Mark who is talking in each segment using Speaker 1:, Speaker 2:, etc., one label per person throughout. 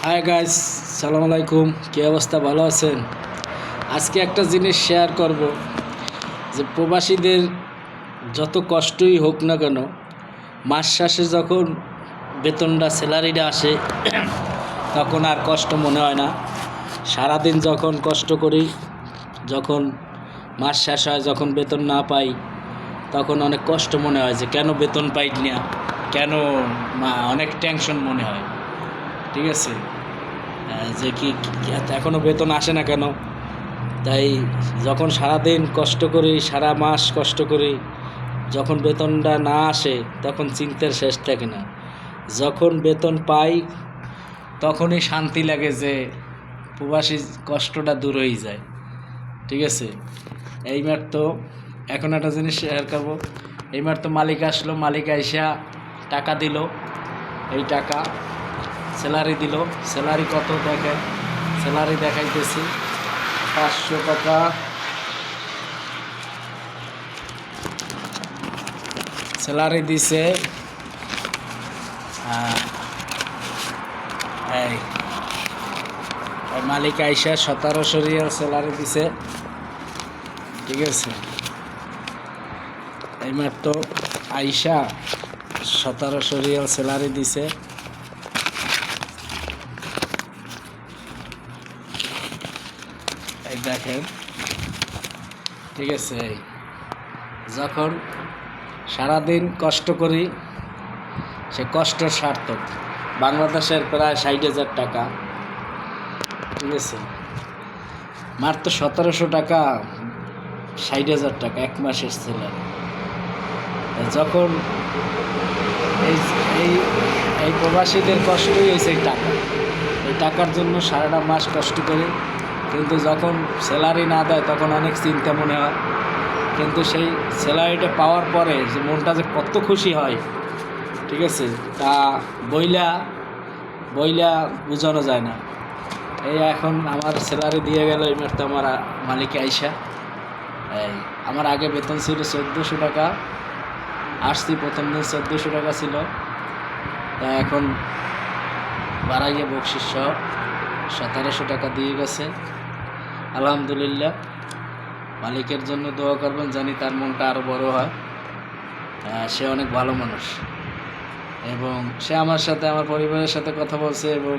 Speaker 1: Hi guys, সালাম আলাইকুম। কী অবস্থা, ভালো আছেন? আজকে একটা জিনিস শেয়ার করব যে প্রবাসীদের যত কষ্টই হোক না কেন, মাস শেষে যখন বেতনটা স্যালারিটা আসে তখন আর কষ্ট মনে হয় না। সারাদিন যখন কষ্ট করি, যখন মাস শেষ হয়, যখন বেতন না পাই, তখন অনেক কষ্ট মনে হয় যে কেন বেতন পাই না, কেন অনেক টেনশন মনে হয়। ঠিক আছে, যে কি এখনও বেতন আসে না কেন। তাই যখন সারাদিন কষ্ট করি, সারা মাস কষ্ট করি, যখন বেতনটা না আসে তখন চিন্তার শেষ থাকে না। যখন বেতন পাই তখনই শান্তি লাগে যে প্রবাসী কষ্টটা দূর হয়ে যায়। ঠিক আছে, এইবার তো এখন একটা জিনিস শেয়ার করবো। এইবার তো মালিক আসলো, মালিক আইসা টাকা দিল, এই টাকা স্যালারি দিল। স্যালারি কত দেখেন, স্যালারি দেখাইতেছি 500 টাকা। স্যালারি দিছে এই মালিক আইসা 1700 রিয়াল স্যালারি দিছে। ঠিক আছে, এইবার তো আইসা 1700 রিয়াল স্যালারি দিছে। এই দেখেন, ঠিক আছে। যখন সারাদিন কষ্ট করি, সে কষ্ট সার্থক। বাংলাদেশের প্রায় 60,000 টাকা। ঠিক আছে, মাত্র 1700 টাকা, 60,000 টাকা এক মাসের স্যালারি। যখন এই এই এই প্রবাসীদের কষ্টই হয়েছে এই টাকা। এই টাকার জন্য সারাটা মাস কষ্ট করি, কিন্তু যখন স্যালারি না দেয় তখন অনেক চিন্তা মনে হয়। কিন্তু সেই স্যালারিটা পাওয়ার পরে যে মনটা যে কত খুশি হয়, ঠিক আছে, তা বইলা বোঝানো যায় না। এই এখন আমার স্যালারি দিয়ে গেল, এই মাত্র আমার মালিকে আইসা। এই আমার আগে বেতন ছিল 1400 টাকা, আসছি প্রথম দিন 1400 টাকা ছিল, তা এখন বাড়াইয়ে বকশিস 1700 টাকা দিয়ে গেছে। আলহামদুলিল্লাহ, মালিকের জন্য দোয়া করবেন, জানি তার মনটা আরও বড় হয়। সে অনেক ভালো মানুষ এবং সে আমার সাথে, আমার পরিবারের সাথে কথা বলছে এবং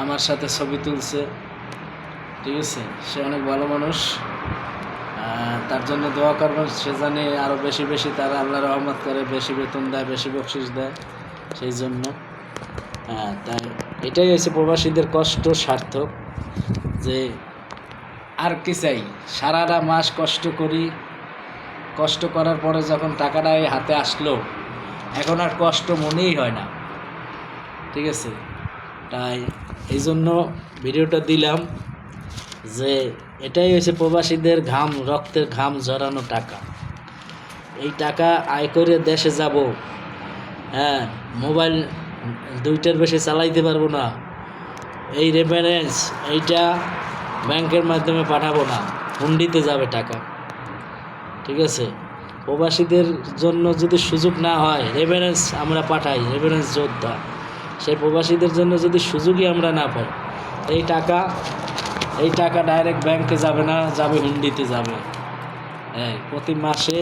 Speaker 1: আমার সাথে ছবি তুলছে। ঠিক আছে, সে অনেক ভালো মানুষ। তার জন্য দোয়া করবেন, সে জানে আরও বেশি বেশি তার আল্লাহ রহমত করে, বেশি বেতন দেয়, বেশি বকশিস দেয়। সেই জন্য তাই এটাই হচ্ছে প্রবাসীদের কষ্ট সার্থক। যে আর কি চাই, সারাটা মাস কষ্ট করি, কষ্ট করার পরে যখন টাকাটা এই হাতে আসলো, এখন আর কষ্ট মনেই হয় না। ঠিক আছে, তাই এই জন্য ভিডিওটা দিলাম যে এটাই হচ্ছে প্রবাসীদের ঘাম, রক্তের ঘাম ঝরানো টাকা। এই টাকা আয় করে দেশে যাব, মোবাইল 2টার বেশি চালাইতে পারবো না, এই রেফারেন্স এইটা ব্যাংকের মাধ্যমে পাঠাবো না, হুন্ডিতে যাবে টাকা। ঠিক আছে, প্রবাসীদের জন্য যদি সুযোগ না হয়, রেফারেন্স আমরা পাঠাই, রেফারেন্স যোদ্ধা, সেই প্রবাসীদের জন্য যদি সুযোগই আমরা না পাই, এই টাকা ডাইরেক্ট ব্যাংকে যাবে না, যাবে হুন্ডিতে যাবে। প্রতি মাসে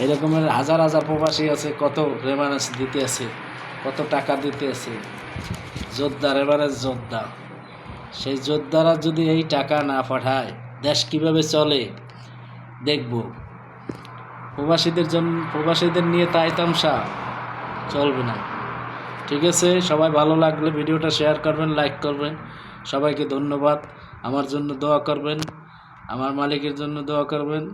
Speaker 1: এরকমের হাজার হাজার প্রবাসী আছে, কত রেফারেন্স দিতে আছে, কত টাকা দিতে আছে। যোদ্ধা, রেফারেন্স যোদ্ধা, সেই যোদ্ধারা যদি এই টাকা না পাঠায়, দেশ কিভাবে চলে দেখব। প্রবাসীদের নিয়ে তাই তামসা চলবে না। ঠিক আছে, সবাই ভালো লাগলে ভিডিওটা শেয়ার করবেন, লাইক করবেন। সবাইকে ধন্যবাদ। আমার জন্য দোয়া করবেন, আমার মালিকের জন্য দোয়া করবেন।